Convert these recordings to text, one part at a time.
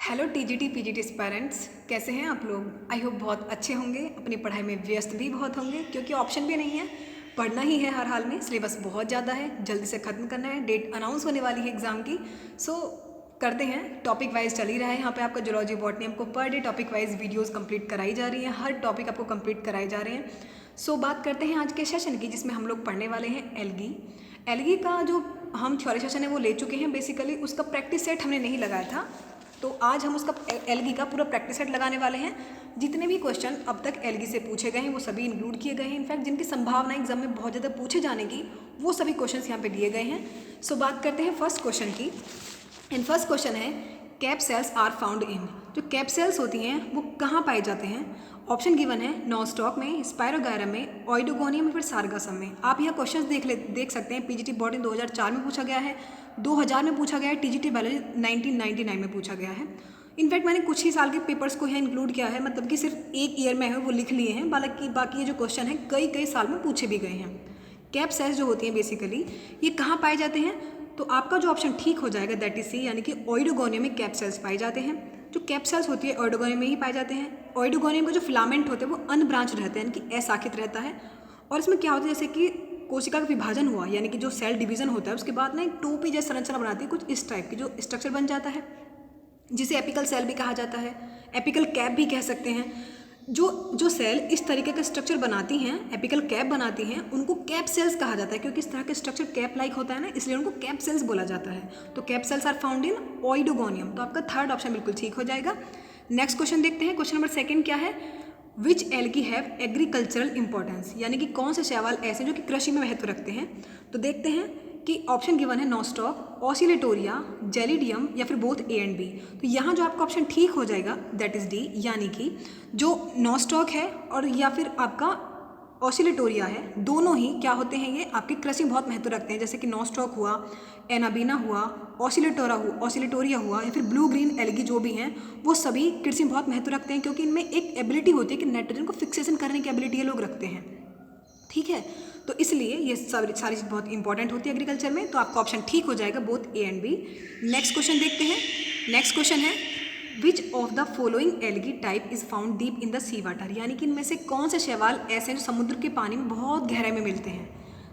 Hello TGT PGT aspirants, कैसे हैं आप लोग। आई होप बहुत अच्छे होंगे, अपनी पढ़ाई में व्यस्त भी बहुत होंगे क्योंकि ऑप्शन भी नहीं है, पढ़ना ही है हर हाल में। सिलेबस बहुत ज़्यादा है, जल्दी से ख़त्म करना है, डेट अनाउंस होने वाली है एग्ज़ाम की। सो करते हैं, टॉपिक वाइज चल ही रहा है यहाँ पे आपका जूलॉजी बॉटनी। हमको per day topic wise videos complete कराई जा रही हैं, हर टॉपिक आपको कंप्लीट कराए जा रहे हैं। सो बात करते हैं आज के सेशन की, जिसमें हम लोग पढ़ने वाले हैं एल्गी। एल्गी का जो हम थ्योरी सेशन है वो ले चुके हैं, बेसिकली उसका प्रैक्टिस सेट हमने नहीं लगाया था, तो आज हम उसका एल्गी का पूरा प्रैक्टिस सेट लगाने वाले हैं। जितने भी क्वेश्चन अब तक एल्गी से पूछे गए हैं वो सभी इंक्लूड किए गए हैं। इनफैक्ट जिनकी संभावना एग्जाम में बहुत ज़्यादा पूछे जाने की, वो सभी क्वेश्चंस यहाँ पे दिए गए हैं। सो बात करते हैं फर्स्ट क्वेश्चन की। इन फर्स्ट क्वेश्चन है cap cells are found in. जो कैप सेल्स होती हैं वो कहाँ पाए जाते हैं। ऑप्शन गिवन है नॉस्टॉक में, स्पायरोगायरम में, ऑइडोगोनियम या फिर सारगासम में। आप यह क्वेश्चन देख सकते हैं। पीजीटी बॉटनी 2004 में पूछा गया है, 2000 में पूछा गया है, टीजीटी बायोलॉजी 1999 में पूछा गया है। इनफैक्ट मैंने कुछ ही साल के पेपर्स को यहाँ इंक्लूड किया है, मतलब कि सिर्फ एक ईयर में है वो लिख लिए हैं, बाकी ये जो क्वेश्चन है कई कई साल में पूछे भी गए हैं। कैप सेल्स जो होती हैं बेसिकली ये कहाँ पाए जाते हैं, तो आपका जो ऑप्शन ठीक हो जाएगा दैट इज सी, यानी कि ऑइडोगोनियम में कैप सेल्स पाए जाते हैं। जो कैप सेल्स होती है ऑइडोगोनियम में ही पाए जाते हैं। ऑइडोगोनियम का जो फिलामेंट होते हैं वो अनब्रांच रहते हैं, यानी कि अशाखित रहता है। और इसमें क्या होता है, जैसे कि कोशिका का विभाजन हुआ, यानी कि जो सेल डिवीजन होता है उसके बाद ना एक टोपी जैसी संरचना बनाती है, कुछ इस टाइप की जो स्ट्रक्चर बन जाता है, जिसे एपिकल सेल भी कहा जाता है, एपिकल कैप भी कह सकते हैं। जो सेल इस तरीके का स्ट्रक्चर बनाती हैं, एपिकल कैप बनाती हैं, उनको कैप सेल्स कहा जाता है, क्योंकि इस तरह का स्ट्रक्चर कैप लाइक होता है ना, इसलिए उनको कैप सेल्स बोला जाता है। तो cap cells are found in oedogonium, तो आपका थर्ड ऑप्शन बिल्कुल ठीक हो जाएगा। नेक्स्ट क्वेश्चन देखते हैं। क्वेश्चन नंबर सेकंड क्या है, विच एल्गी हैव एग्रीकल्चरल इंपॉर्टेंस, यानी कि कौन से शैवाल ऐसे जो कि कृषि में महत्व रखते हैं। तो देखते हैं कि ऑप्शन गिवन है नॉस्टॉक, ऑसिलेटोरिया, जेलिडियम या फिर बोथ ए एंड बी। तो यहाँ जो आपका ऑप्शन ठीक हो जाएगा दैट इज डी, यानी कि जो नॉस्टॉक है और या फिर आपका ऑसिलेटोरिया है, दोनों ही क्या होते हैं, ये आपकी कृषि में बहुत महत्व रखते हैं। जैसे कि नॉस्टॉक हुआ, एनाबीना हुआ, ऑसिलेटोरिया हुआ या फिर ब्लू ग्रीन एल्गी जो भी हैं, वो सभी कृषि में बहुत महत्व रखते हैं, क्योंकि इनमें एक एबिलिटी होती है कि नाइट्रोजन को फिक्सेशन करने की एबिलिटी ये लोग रखते हैं। ठीक है, तो इसलिए ये सारी चीज़ बहुत इंपॉर्टेंट होती है एग्रीकल्चर में। तो आपका ऑप्शन ठीक हो जाएगा both A and B. Next question देखते हैं। नेक्स्ट क्वेश्चन है which of the following algae type is found deep in the sea water, यानी कि इनमें से कौन से शैवाल ऐसे हैं जो समुद्र के पानी में बहुत गहराई में मिलते हैं।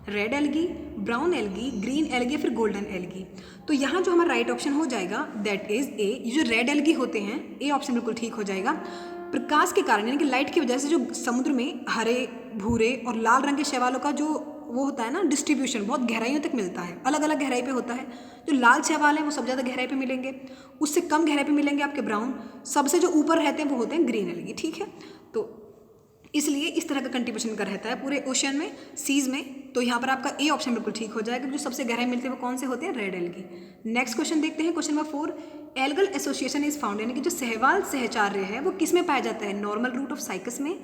Red algae, brown algae, green algae, फिर गोल्डन एल्गी। तो यहाँ जो हमारा राइट ऑप्शन हो जाएगा दैट इज ए। ये जो रेड एल्गी होते हैं, ए ऑप्शन बिल्कुल ठीक हो जाएगा। प्रकाश के कारण, यानी कि लाइट की वजह से जो समुद्र में हरे, भूरे और लाल रंग के शैवालों का जो वो होता है ना डिस्ट्रीब्यूशन, बहुत गहराइयों तक मिलता है, अलग अलग गहराई पे होता है। जो लाल शैवाल हैं वो सब ज़्यादा गहराई पे मिलेंगे, उससे कम गहराई पे मिलेंगे आपके ब्राउन, सबसे जो ऊपर रहते हैं वो होते हैं ग्रीन एल्गी। ठीक है, तो इसलिए इस तरह का कंट्रीब्यूशन का रहता है पूरे ओशन में, सीज में। तो यहाँ पर आपका ए ऑप्शन बिल्कुल ठीक हो जाएगा। जो सबसे गहराई मिलते हैं वो कौन से होते हैं, रेड एल्गी। नेक्स्ट क्वेश्चन देखते हैं। Question number 4, algal association is found, यानी कि जो सहवाल सहचार्य है वो किस में पाया जाता है। नॉर्मल रूट ऑफ साइकस में,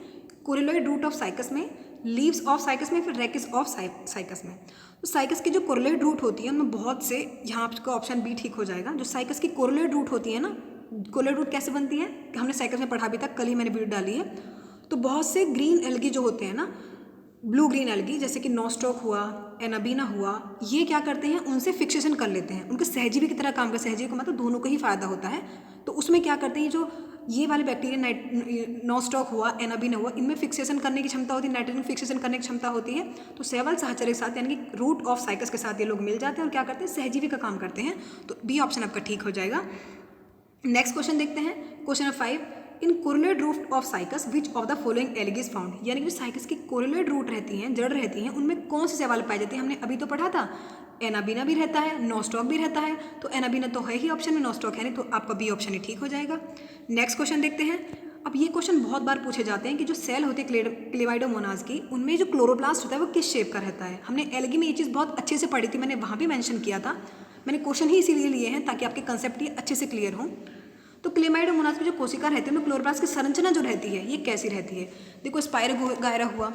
कोरिलोइड रूट ऑफ साइकस में, लीव्स ऑफ साइकस में, फिर रेकिस ऑफ साइकस में। तो साइकस की जो कोरिलोइड रूट होती है उनमें बहुत से, यहाँ आपका ऑप्शन बी ठीक हो जाएगा। जो साइकस की कोरिलोइड रूट होती है ना, कोरिलोइड रूट कैसे बनती है हमने साइकस में पढ़ा भी था, कल ही मैंने वीडियो डाली है। तो बहुत से ग्रीन एल्गी जो होते हैं ना, ब्लू ग्रीन एल्गी, जैसे कि नॉस्टॉक हुआ, एनाबीना हुआ, ये क्या करते हैं, उनसे फिक्सेशन कर लेते हैं, उनके सहजीवी की तरह काम कर, सहजीवी को मतलब दोनों को ही फायदा होता है। तो उसमें क्या करते हैं, जो ये वाले बैक्टीरिया नॉस्टॉक हुआ, एनाबीना हुआ, इनमें फिक्सेशन करने की क्षमता होती है, नाइट्रोजन फिक्सेशन करने की क्षमता होती है। तो सहवाल सहचर्य के साथ, यानी कि रूट ऑफ साइकस के साथ ये लोग मिल जाते हैं और क्या करते हैं, सहजीवी का काम करते हैं। तो बी ऑप्शन आपका ठीक हो जाएगा। नेक्स्ट क्वेश्चन देखते हैं। Question number 5, in coralloid root of Cycas which of the following algae is found, यानी कि साइकस की कोरिलोइड रूट रहती हैं, जड़ रहती हैं, उनमें कौन से शैवाल पाए जाते हैं। हमने अभी तो पढ़ा था एनाबीना भी रहता है, नॉस्टॉक भी रहता है। तो एनाबीना तो है ही ऑप्शन में, नॉस्टॉक है नहीं, तो आपका बी ऑप्शन ही ठीक हो जाएगा। नेक्स्ट क्वेश्चन देखते हैं। अब ये क्वेश्चन बहुत बार पूछे जाते हैं कि जो सेल होती है क्लेमाइडोमोनास की, उनमें जो क्लोरोप्लास्ट होता है वो किस शेप का रहता है। हमने एल्गी में ये चीज़ बहुत अच्छे से पढ़ी थी, मैंने वहाँ भी मेंशन किया था। मैंने क्वेश्चन ही इसीलिए लिए हैं ताकि आपके कंसेप्ट ये अच्छे से क्लियर हों। तो क्लेमाइडोमोनास की जो कोशिका रहती है उनमें क्लोरोप्लास्ट की संरचना जो रहती है ये कैसी रहती है। देखो स्पायरोगायरा हुआ,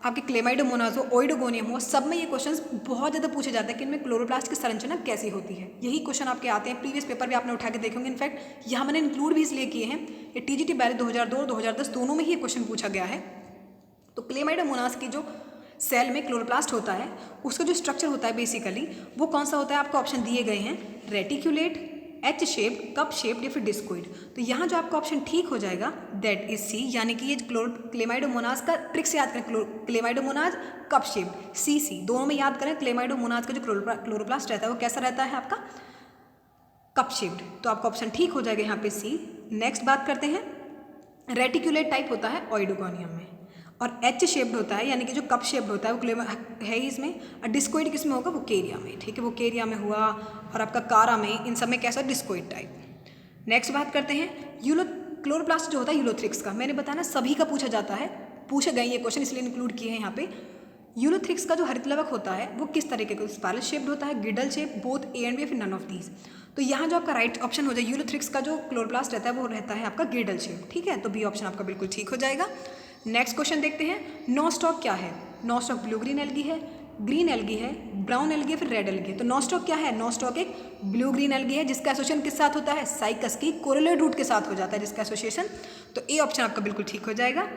आपके क्लेमाइडोमोनास हो, ऑइडोगोनियम हो, सब में ये क्वेश्चंस बहुत ज़्यादा पूछे जाते हैं कि इनमें क्लोरोप्लास्ट की संरचना कैसी होती है। यही क्वेश्चन आपके आते हैं, प्रीवियस पेपर भी आपने उठा के देखे होंगे। इनफैक्ट यहाँ मैंने इंक्लूड भी इसलिए किए हैं, ये टीजीटी बायोलॉजी 2002 और 2010 दोनों में ही ये क्वेश्चन पूछा गया है। तो क्लेमाइडोमोनास की जो सेल में क्लोरोप्लास्ट होता है उसका जो स्ट्रक्चर होता है बेसिकली वो कौन सा होता है, आपको ऑप्शन दिए गए हैं, रेटिक्यूलेट, एच शेप्ड, कप शेप्ड या फिर डिस्कोइड। तो यहाँ जो आपका ऑप्शन ठीक हो जाएगा दैट इज सी, यानी कि ये क्लेमाइडोमोनाज का ट्रिक से याद करें, क्लेमाइडोमोनाज कप शेप्ड, सी दोनों में याद करें। क्लेमाइडोमोनाज का जो क्लोरोप्लास्ट रहता है वो कैसा रहता है आपका, कप शेप्ड। तो आपका ऑप्शन ठीक हो जाएगा यहाँ पे सी। नेक्स्ट बात करते हैं, रेटिकुलेट टाइप होता है ओइडोगोनियम में, और एच शेप्ड होता है, यानी कि जो कप शेप्ड होता है वो है इसमें, और डिस्कोइड किस में होगा, वो केरिया में, ठीक है, वो केरिया में हुआ, और आपका कारा में, इन सब में कैसा डिस्कोइड टाइप। नेक्स्ट बात करते हैं, क्लोरोप्लास्ट जो होता है यूलोथ्रिक्स का, मैंने बताया ना सभी का पूछा जाता है, पूछे गए ये क्वेश्चन इसलिए इंक्लूड किए हैं यहाँ पे। यूलोथ्रिक्स का जो हरितलवक होता है वो किस तरीके का, स्पाइरल शेप्ड होता है, girdle shape, both A and B, फिर नन ऑफ दीज। तो यहाँ जो आपका राइट ऑप्शन हो जाए, यूलोथ्रिक्स का जो क्लोरोप्लास्ट रहता है वो रहता है आपका गिडल शेप, ठीक है, तो बी ऑप्शन आपका बिल्कुल ठीक हो जाएगा। नेक्स्ट क्वेश्चन देखते हैं, नॉस्टॉक क्या है। नॉस्टॉक ब्लू ग्रीन एल्गी है, ग्रीन एल्गी है, ब्राउन एल्गी है, फिर रेड एल्गी है। तो नॉस्टॉक क्या है, नॉस्टॉक एक ब्लू ग्रीन एल्गी है जिसका एसोसिएशन किस साथ होता है, साइकस की कोरिलेट रूट के साथ हो जाता है जिसका एसोसिएशन, तो ए ऑप्शन आपका बिल्कुल ठीक हो जाएगा।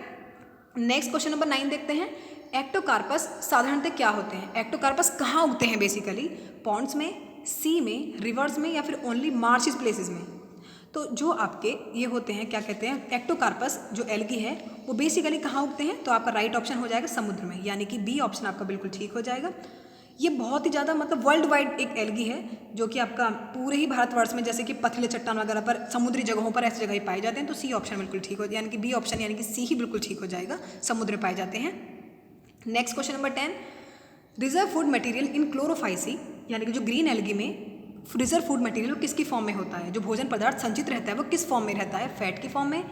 नेक्स्ट क्वेश्चन नंबर 9 देखते हैं, एक्टोकार्पस साधारणतः क्या होते हैं। एक्टोकार्पस कहाँ उगते हैं बेसिकली, पॉन्ड्स में, सी में, रिवर्स में, या फिर ओनली मार्शिस प्लेसेस में। तो जो आपके ये होते हैं क्या कहते हैं, एक्टोकार्पस जो एल्गी है वो बेसिकली कहाँ उगते हैं, तो आपका राइट ऑप्शन हो जाएगा समुद्र में, यानी कि बी ऑप्शन आपका बिल्कुल ठीक हो जाएगा। ये बहुत ही ज़्यादा मतलब वर्ल्ड वाइड एक एल्गी है जो कि आपका पूरे ही भारतवर्ष में, जैसे कि पथले चट्टान वगैरह पर, समुद्री जगहों पर ऐसी जगह ही पाए जाते हैं, तो सी ऑप्शन बिल्कुल ठीक हो, यानी कि बी ऑप्शन यानी कि सी ही बिल्कुल ठीक हो जाएगा, समुद्र में पाए जाते हैं। Next question number 10, reserve food material in Chlorophyceae, यानी कि जो ग्रीन एल्गी में रिजर्व फूड मटेरियल किसकी फॉर्म में होता है, जो भोजन पदार्थ संचित रहता है वो किस फॉर्म में रहता है, फैट की फॉर्म में,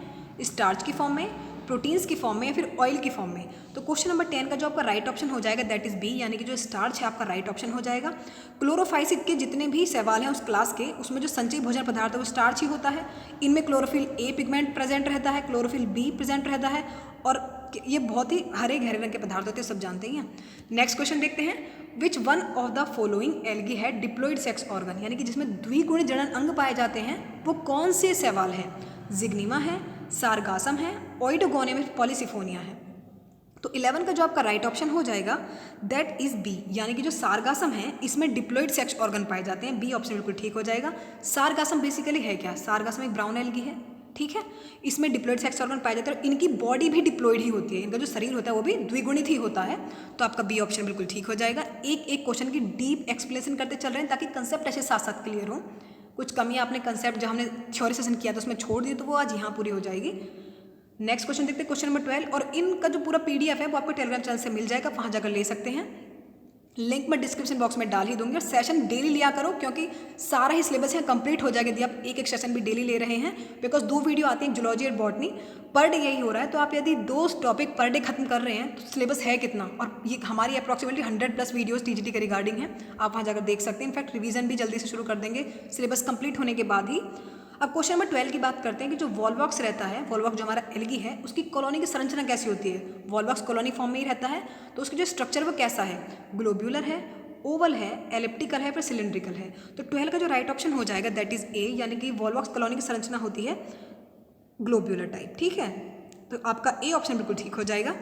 स्टार्च की फॉर्म में, प्रोटीन्स की फॉर्म में, या फिर ऑयल की फॉर्म में। तो क्वेश्चन नंबर 10 का जो आपका राइट ऑप्शन हो जाएगा दैट इज बी, यानी कि जो स्टार्च है आपका राइट ऑप्शन हो जाएगा। क्लोरोफाइसिक के जितने भी सवाल हैं उस क्लास के, उसमें जो संचित भोजन पदार्थ है वो स्टार्च ही होता है। इनमें क्लोरोफिल ए पिगमेंट प्रेजेंट रहता है, क्लोरोफिल बी प्रेजेंट रहता है, और ये बहुत ही हरे गहरे रंग के पदार्थ होते हैं, सब जानते ही हैं। नेक्स्ट क्वेश्चन देखते हैं, which one of the following algae है डिप्लॉइड सेक्स ऑर्गन, यानी कि जिसमें द्विगुणित जनन अंग पाए जाते हैं वो कौन से सवाल है, जिग्निमा है, सारगासम है, ओइडोगोनियम, पॉलीसिफोनिया है। तो 11 का जो आपका राइट ऑप्शन हो जाएगा दैट इज बी, यानी कि जो सारगासम है इसमें डिप्लॉइड सेक्स ऑर्गन पाए जाते हैं, बी ऑप्शन बिल्कुल ठीक हो जाएगा। सारगासम बेसिकली है क्या, सारगासम एक ब्राउन एल्गी है, ठीक है, इसमें डिप्लॉइड सेक्स ऑर्गन पाए जाते हैं और इनकी बॉडी भी डिप्लॉइड ही होती है, इनका जो शरीर होता है वो भी द्विगुणित ही होता है, तो आपका बी ऑप्शन बिल्कुल ठीक हो जाएगा। एक एक क्वेश्चन की डीप एक्सप्लेनेशन करते चल रहे हैं ताकि कंसेप्ट ऐसे साथ साथ क्लियर हो। कुछ कमियां आपने कंसेप्ट जो हमने थ्योरी सेशन किया था उसमें छोड़ दी तो वो आज यहाँ पूरी हो जाएगी। नेक्स्ट क्वेश्चन देखते हैं, क्वेश्चन नंबर 12, और इनका जो पूरा PDF है वो आपको टेलीग्राम चैनल से मिल जाएगा, वहाँ जाकर ले सकते हैं, लिंक मैं डिस्क्रिप्शन बॉक्स में डाल ही दूंगी। और सेशन डेली लिया करो क्योंकि सारा ही सिलेबस यहाँ कंप्लीट हो जाएगा यदि आप एक एक सेशन भी डेली ले रहे हैं, बिकॉज 2 वीडियो आती हैं जूलॉजी और बॉटनी, पर डे यही हो रहा है। तो आप यदि 2 टॉपिक पर डे खत्म कर रहे हैं तो सिलेबस है कितना, और ये हमारी अप्रॉक्सीमेटली 100+ वीडियोस TGT के रिगार्डिंग है, आप वहाँ जाकर देख सकते हैं। इनफैक्ट रिवीजन भी जल्दी से शुरू कर देंगे सिलेबस कंप्लीट होने के बाद ही। अब क्वेश्चन नंबर 12 की बात करते हैं कि जो वॉल्वॉक्स रहता है, वॉल्वॉक्स जो हमारा एल्गी है उसकी कॉलोनी की संरचना कैसी होती है। वॉल्वॉक्स कॉलोनी फॉर्म में ही रहता है, तो उसकी जो स्ट्रक्चर वो कैसा है, ग्लोब्यूलर है, ओवल है, एलिप्टिकल है, फिर सिलेंड्रिकल है। तो 12 का जो राइट ऑप्शन हो जाएगा दैट इज ए, यानी कि वॉल्वॉक्स कॉलोनी की संरचना होती है ग्लोब्यूलर टाइप, ठीक है, तो आपका ए ऑप्शन बिल्कुल ठीक हो जाएगा।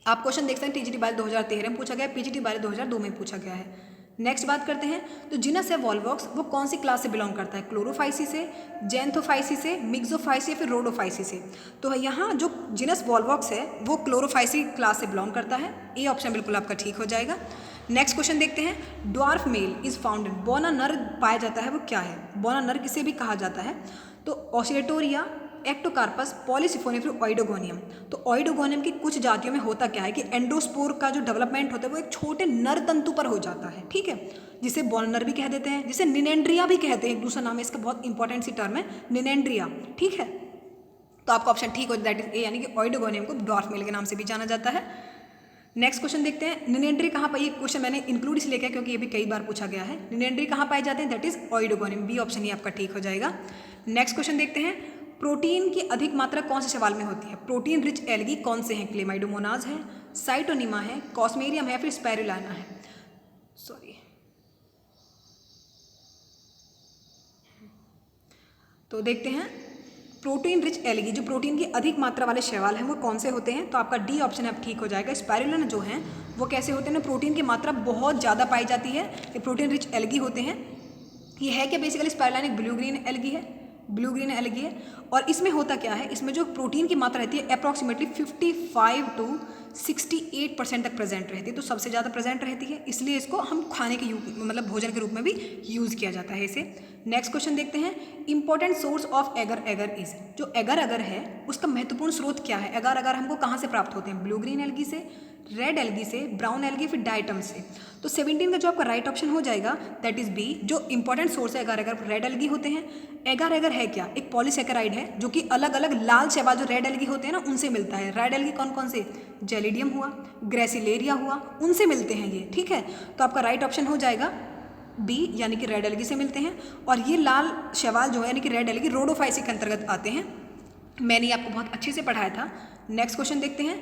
आप क्वेश्चन देख सकते हैं TGT बाय 2013 में पूछा गया है, PGT बाय 2002 में पूछा गया है। नेक्स्ट बात करते हैं, तो जिनस है वॉल्वॉक्स वो कौन सी क्लास से बिलोंग करता है, क्लोरोफाइसी से, जेंथोफाइसी से, मिक्सोफाइसी या फिर रोडोफाइसी से। तो यहाँ जो जिनस वॉल्वॉक्स है वो क्लोरोफाइसी क्लास से बिलोंग करता है, ए ऑप्शन बिल्कुल आपका ठीक हो जाएगा। नेक्स्ट क्वेश्चन देखते हैं, dwarf male is found in, बोना नर पाया जाता है वो क्या है, बोना नर किसे भी कहा जाता है, तो ऑसिलेटोरिया, एक्टोकार्पस, पॉलीसिफोनिया, फिर ओइडोगोनियम। तो ओइडोगोनियम की कुछ जातियों में होता क्या है कि एंडोस्पोर का जो डेवलपमेंट होता है वो एक छोटे नर तंतु पर हो जाता है, ठीक है, जिसे बोनर भी कह देते हैं, जिसे निनेंड्रिया भी कहते हैं, एक दूसरा नाम है इसका, बहुत इंपॉर्टेंट सी टर्म है निनेंड्रिया, ठीक है। तो आपका ऑप्शन ठीक हो दैट इज ए, यानी कि ओइडोगोनियम को ड्वार्फ मेल के नाम से भी जाना जाता है। नेक्स्ट क्वेश्चन देखते हैं, निनेंड्री कहाँ पर, ये क्वेश्चन मैंने इंक्लूड इसलिए किया क्योंकि ये भी कई बार पूछा गया है। निनेंड्री कहाँ पाए जाते हैं, दैट इज ओइडोगोनियम, बी ऑप्शन ही आपका ठीक हो जाएगा। नेक्स्ट क्वेश्चन देखते हैं, प्रोटीन की अधिक मात्रा कौन से सवाल में होती है, प्रोटीन रिच एल्गी कौन से हैं, क्लेमाइडोमोनाज है, साइटोनिमा है, कॉस्मेरियम है, फिर स्पाइरुलिना है, सॉरी। तो देखते हैं प्रोटीन रिच एल्गी, जो प्रोटीन की अधिक मात्रा वाले शैवाल हैं वो कौन से होते हैं, तो आपका डी ऑप्शन अब ठीक हो जाएगा। स्पाइरुलिना जो हैं वो कैसे होते हैं, प्रोटीन की मात्रा बहुत ज़्यादा पाई जाती है, ये प्रोटीन रिच एल्गी होते हैं। ये है क्या बेसिकली स्पाइरुलिना एक ब्लू ग्रीन एल्गी है, ब्लू ग्रीन एल्गी है। और इसमें होता क्या है, इसमें जो प्रोटीन की मात्रा रहती है अप्रॉक्सीमेटली 55 to 68% तक प्रेजेंट रहती है, तो सबसे ज़्यादा प्रेजेंट रहती है, इसलिए इसको हम खाने के मतलब भोजन के रूप में भी यूज़ किया जाता है इसे। नेक्स्ट क्वेश्चन देखते हैं, important source of agar agar is, जो एगर अगर है उसका महत्वपूर्ण स्रोत क्या है। एगर अगर हमको कहाँ से प्राप्त होते हैं, ब्लू ग्रीन एल्गी से, रेड एल्गी से, ब्राउन एल्गी, फिर डाइटम से। तो 17 का जो आपका राइट ऑप्शन हो जाएगा दैट इज बी, जो इंपॉर्टेंट सोर्स है एगर एगर रेड एल्गी होते हैं। एगर एगर है क्या, एक पॉलीसेकेराइड है जो कि अलग अलग लाल शैवाल जो रेड एल्गी होते हैं ना उनसे मिलता है। रेड एल्गी कौन कौन से, जेलिडियम हुआ, ग्रेसिलेरिया हुआ, उनसे मिलते हैं ये, ठीक है। तो आपका राइट ऑप्शन हो जाएगा बी, यानी कि रेड एल्गी से मिलते हैं। और ये लाल शैवाल जो है यानी कि रेड एल्गी रोडोफाइसी के अंतर्गत आते हैं, मैंने आपको बहुत अच्छे से पढ़ाया था। नेक्स्ट क्वेश्चन देखते हैं,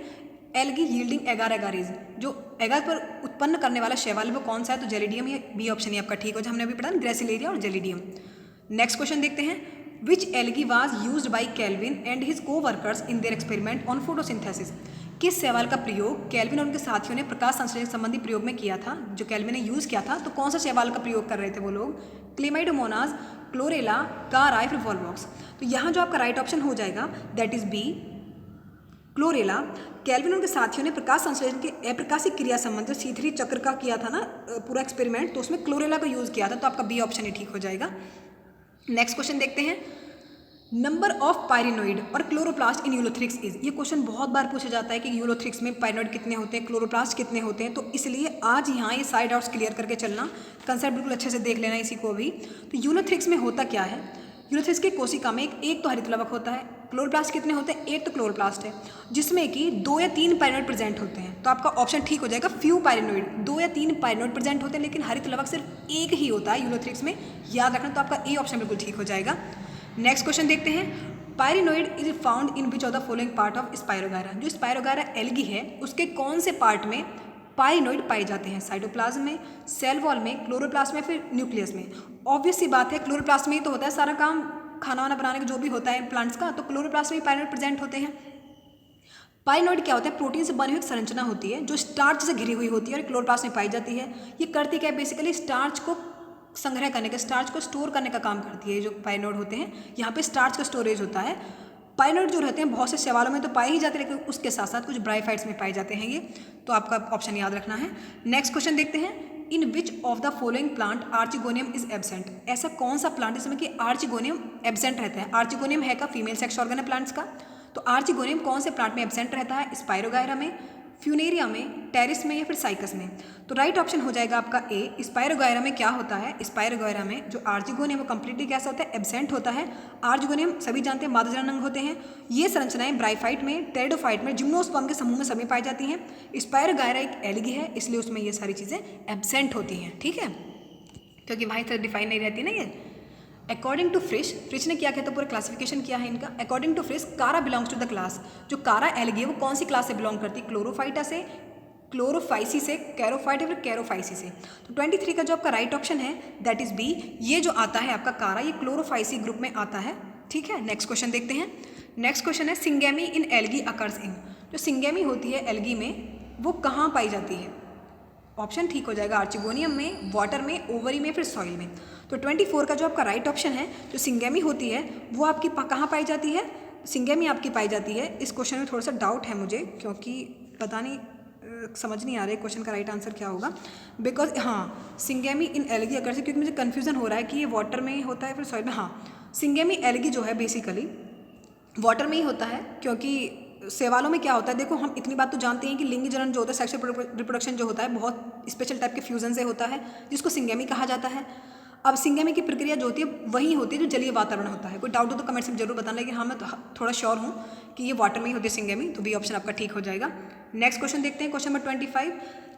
एल्गी यील्डिंग एगार एगारीज, जो एगार पर उत्पन्न करने वाला शैवाल वो कौन सा है, तो जेलिडियम, ये बी ऑप्शन ही आपका ठीक हो, जो हमने अभी पढ़ा ग्रेसिलेरिया और जेलिडियम। नेक्स्ट क्वेश्चन देखते हैं, which algae was used by Calvin and his coworkers in their experiment on photosynthesis, किस शैवाल का प्रयोग केल्विन और उनके साथियों ने प्रकाश संश्लेषण संबंधी प्रयोग में किया था, जो केल्विन ने यूज़ किया था, तो कौन सा शैवाल का प्रयोग कर रहे थे वो लोग, क्लेमाइडोमोनास, क्लोरेला, काराई, फिर वॉलवॉक्स। तो यहाँ जो आपका राइट ऑप्शन हो जाएगा that is B, chlorella. Calvin और उनके साथियों ने प्रकाश संश्लेषण के अप्रकाशिक क्रिया संबंधी C3 चक्र का किया था ना पूरा एक्सपेरिमेंट, तो उसमें क्लोरेला का यूज़ किया था, तो आपका बी ऑप्शन ही ठीक हो जाएगा। नेक्स्ट क्वेश्चन देखते हैं, नंबर ऑफ पायरिनोइड और क्लोरोप्लास्ट इन यूलोथ्रिक्स इज, ये क्वेश्चन बहुत बार पूछा जाता है कि यूलोथ्रिक्स में पायरिनोइड कितने होते हैं, क्लोरोप्लास्ट कितने होते हैं, तो इसलिए आज यहाँ ये सारे डाउट्स क्लियर करके चलना, कंसेप्ट बिल्कुल अच्छे से देख लेना इसी को भी। तो यूलोथ्रिक्स में होता क्या है, यूलोथ्रिक्स की कोशिका में एक तो हरितलवक होता है, क्लोरोप्लास्ट कितने होते हैं, एक तो क्लोरोप्लास्ट है जिसमें कि 2 या 3 पायरिनोइड प्रेजेंट होते हैं, तो आपका ऑप्शन ठीक हो जाएगा फ्यू पायरिनोइड, 2 या 3 पायरिनोइड प्रेजेंट होते हैं, लेकिन हरितलवक सिर्फ एक ही होता है यूलोथ्रिक्स में, याद रखना, तो आपका ए ऑप्शन बिल्कुल ठीक हो जाएगा। नेक्स्ट क्वेश्चन देखते हैं, pyrenoid is found in which of the following part of Spirogyra, जो स्पायरोगायरा एल्गी है उसके कौन से पार्ट में पायरिनोइड पाए जाते हैं, साइटोप्लाज्म में, सेल वॉल में, क्लोरोप्लास्ट में, फिर न्यूक्लियस में। ऑब्वियस सी बात है क्लोरोप्लास्ट में ही तो होता है सारा काम, खाना वाना बनाने का जो भी होता है प्लांट्स का, तो क्लोरोप्लास्ट में ही पायरिनोइड प्रेजेंट होते हैं। पायरिनोइड क्या होता है, प्रोटीन से बनी हुई एक संरचना होती है जो स्टार्च से घिरी हुई होती है और क्लोरोप्लास्ट में पाई जाती है। ये करती क्या है, बेसिकली स्टार्च को संग्रह करने का, स्टार्च को स्टोर करने का काम करती है। जो पायरिनोइड होते हैं यहाँ पे स्टार्च का स्टोरेज होता है। पायरिनोइड जो रहते हैं बहुत से शैवालों में तो पाए ही जाते हैं, लेकिन उसके साथ साथ कुछ ब्रायोफाइट्स में पाए जाते हैं ये, तो आपका ऑप्शन याद रखना है। नेक्स्ट क्वेश्चन देखते हैं, in which of the following plant archegonium is absent, ऐसा कौन सा प्लांट जिसमें कि आर्चिगोनियम एब्सेंट रहता है। आर्चिगोनियम है का फीमेल सेक्स ऑर्गन है प्लांट्स का, तो आर्चिगोनियम कौन से प्लांट में एब्सेंट रहता है, स्पायरोगायरा में, फ्यूनेरिया में, टेरिस में, या फिर साइकस में। तो राइट ऑप्शन हो जाएगा आपका ए। स्पायरोगायरा में क्या होता है, स्पायरोगायरा में जो आर्चिगोनियम वो कंप्लीटली कैसा होता है, एब्सेंट होता है। आर्चिगोनियम सभी जानते हैं मादाजनन अंग होते हैं, ये संरचनाएं ब्रायोफाइट में, टेरिडोफाइट में, जिम्नोस्पर्म के समूह में सभी पाई जाती हैं। स्पायरोगायरा एक एल्गी है इसलिए उसमें ये सारी चीज़ें एब्सेंट होती हैं, ठीक है, क्योंकि वहीं तक डिफाइन नहीं रहती ना ये। अकॉर्डिंग टू फ्रिश, फ्रिश ने क्या किया था, पूरा क्लासिफिकेशन किया है इनका। अकॉर्डिंग टू फ्रिश कारा बिलोंग्स टू द क्लास, जो कारा एल्गी है वो कौन सी क्लास से बिलोंग करती है, क्लोरोफाइटा से, क्लोरोफाइसी से, कैरोफाइट या फिर कैरोफाइसी से। तो 23 का जो आपका राइट ऑप्शन है दैट इज बी, ये जो आता है आपका कारा, ये क्लोरोफाइसी ग्रुप में आता है, ठीक है। नेक्स्ट क्वेश्चन देखते हैं, नेक्स्ट क्वेश्चन है, syngamy in algae occurs in, जो सिंगेमी होती है एल्गी में वो कहाँ पाई जाती है, ऑप्शन ठीक हो जाएगा आर्चिगोनियम में, वाटर में, ओवरी में, फिर सॉइल में। तो 24 का जो आपका राइट ऑप्शन है, जो सिंगेमी होती है वो आपकी कहाँ पाई जाती है, सिंगेमी आपकी पाई जाती है। इस क्वेश्चन में थोड़ा सा डाउट है मुझे, क्योंकि पता नहीं समझ नहीं आ रहा है क्वेश्चन का राइट आंसर क्या होगा, बिकॉज हाँ सिंगेमी इन एल्गी अगर से, क्योंकि मुझे कन्फ्यूजन हो रहा है कि ये वाटर में ही होता है फिर सॉइल में। हाँ सिंगेमी एल्गी जो है बेसिकली वाटर में ही होता है, क्योंकि शैवालों में क्या होता है, देखो हम इतनी बात तो जानते हैं कि लिंग जनन जो होता है, सेक्सुअल रिप्रोडक्शन जो होता है बहुत स्पेशल टाइप के फ्यूजन से होता है, जिसको सिंगेमी कहा जाता है। अब सिंगेमी की प्रक्रिया जो होती है वही होती है जो जलीय वातावरण होता है। कोई डाउट हो तो कमेंट्स में जरूर बताना, लेकिन हाँ मैं थोड़ा श्योर हूँ कि ये वाटर में ही होती है सिंगेमी, तो बी ऑप्शन आपका ठीक हो जाएगा। नेक्स्ट क्वेश्चन देखते हैं, question number 25,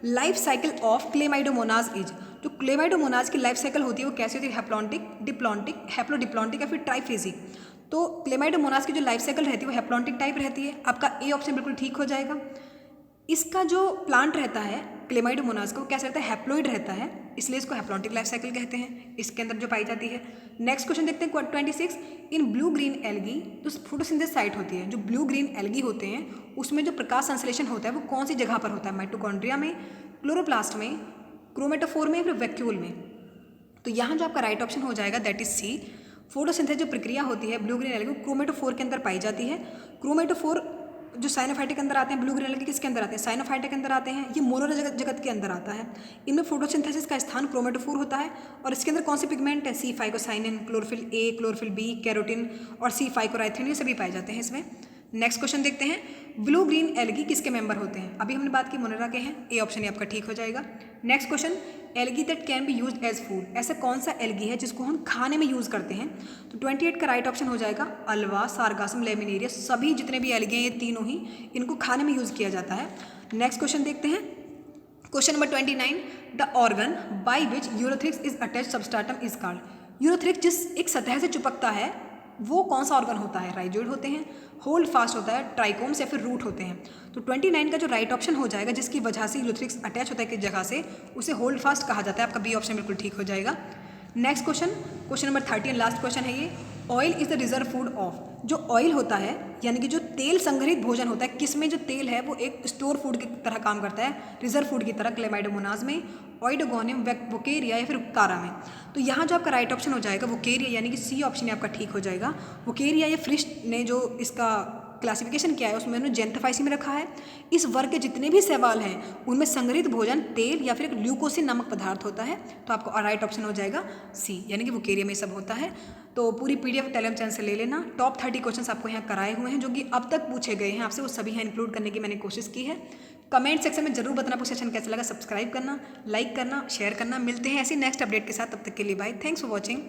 life cycle of क्लेमाइडोमोनाज is, जो क्लेमाइडोमोनाज की लाइफ साइकिल होती है वो कैसी होती है, हैप्लॉन्टिक, डिप्लॉन्टिक, हैप्लोडिप्लॉन्टिक या फिर ट्राइफेजी। तो क्लेमाइडोमोनाज की जो लाइफ साइकिल रहती है वो हैप्लॉन्टिक टाइप रहती है, आपका ए ऑप्शन बिल्कुल ठीक हो जाएगा। इसका जो प्लांट रहता है क्लेमाइडोमोनाज का वो कैसा रहता है, हैप्लॉइड रहता है, इसलिए इसको हैप्लॉन्टिक लाइफ साइकिल कहते हैं, इसके अंदर जो पाई जाती है। नेक्स्ट क्वेश्चन देखते हैं 26, इन ब्लू ग्रीन एल्गी जो फोटोसिंथेसिस साइट होती है, जो ब्लू ग्रीन एल्गी होते हैं उसमें जो प्रकाश संश्लेषण होता है वो कौन सी जगह पर होता है, माइटोकॉन्ड्रिया में, क्लोरोप्लास्ट में, क्रोमेटोफोर में, फिर वैक्यूल में। तो यहाँ जो आपका राइट ऑप्शन हो जाएगा दैट इज सी। फोटोसिंथेसिस जो प्रक्रिया होती है ब्लू ग्रीन एल्गी क्रोमेटोफोर के अंदर पाई जाती है। क्रोमेटोफोर जो साइनोफाइटा के अंदर आते हैं, ब्लू ग्रीन एल्गी किसके अंदर आते हैं, साइनोफाइटा के अंदर आते हैं। ये मोनोरा जगत के अंदर आता है। इनमें फोटोसिंथेसिस का स्थान क्रोमेटोफोर होता है और इसके अंदर कौन से पिगमेंट है, सी phycocyanin, chlorophyll A, chlorophyll B, carotene और सी फाइकोराइथिन, ये सभी पाए जाते हैं इसमें। नेक्स्ट क्वेश्चन देखते हैं, ब्लू ग्रीन एल्गी किसके मेंबर होते हैं। अभी हमने बात की मोनोरा के हैं, ए ऑप्शन आपका ठीक हो जाएगा। Next question, algae that can be used as food, ऐसा कौन सा एल्गी है जिसको हम खाने में यूज़ करते हैं। तो 28 का राइट ऑप्शन हो जाएगा अल्वा, सारगासम, लेमिनेरियस, सभी जितने भी एल्गी हैं ये तीनों ही इनको खाने में यूज़ किया जाता है। नेक्स्ट क्वेश्चन देखते हैं, question number 29, the organ by which Ulothrix is attach substratum is called. Ulothrix जिस एक सतह से चिपकता है वो कौन सा ऑर्गन होता है, राइजोइड होते हैं, होल्ड फास्ट होता है, ट्राइकोम्स या फिर रूट होते हैं। तो 29 का जो राइट ऑप्शन हो जाएगा जिसकी वजह से यूरोथ्रिक्स अटैच होता है किस जगह से, उसे होल्ड फास्ट कहा जाता है। आपका बी ऑप्शन बिल्कुल ठीक हो जाएगा। Next question, question number 30 last question है ये, oil is the reserve food of. जो ऑयल होता है यानी कि जो तेल संग्रहित भोजन होता है, किसमें जो तेल है वो एक स्टोर फूड की तरह काम करता है, रिजर्व फूड की तरह, क्लेमाइडोमोनाज में, ओइडोगोनियम, वोकेरिया या फिर कारा में। तो यहाँ जो आपका राइट ऑप्शन हो जाएगा वोकेरिया, यानी कि सी ऑप्शन आपका ठीक हो जाएगा। वोकेरिया या फ्रिस्ट ने जो इसका क्लासिफिकेशन किया है उसमें उन्होंने जेंथोफाइसी में रखा है। इस वर्ग के जितने भी सवाल हैं उनमें संग्रहित भोजन तेल या फिर एक ल्यूकोसिन नामक पदार्थ होता है। तो आपको राइट ऑप्शन हो जाएगा सी, यानी कि वोकेरिया में सब होता है। तो पूरी PDF टेलीग्राम चैनल से ले लेना। टॉप 30 क्वेश्चंस आपको यहाँ कराए हुए हैं जो कि अब तक पूछे गए हैं आपसे, वो सभी यहाँ इंक्लूड करने की मैंने कोशिश की है। कमेंट सेक्शन में जरूर बताना आपको सेशन कैसा लगा, सब्सक्राइब करना, लाइक करना, शेयर करना। मिलते हैं ऐसी नेक्स्ट अपडेट के साथ, तब तक के लिए बाय, थैंक्स फॉर वॉचिंग।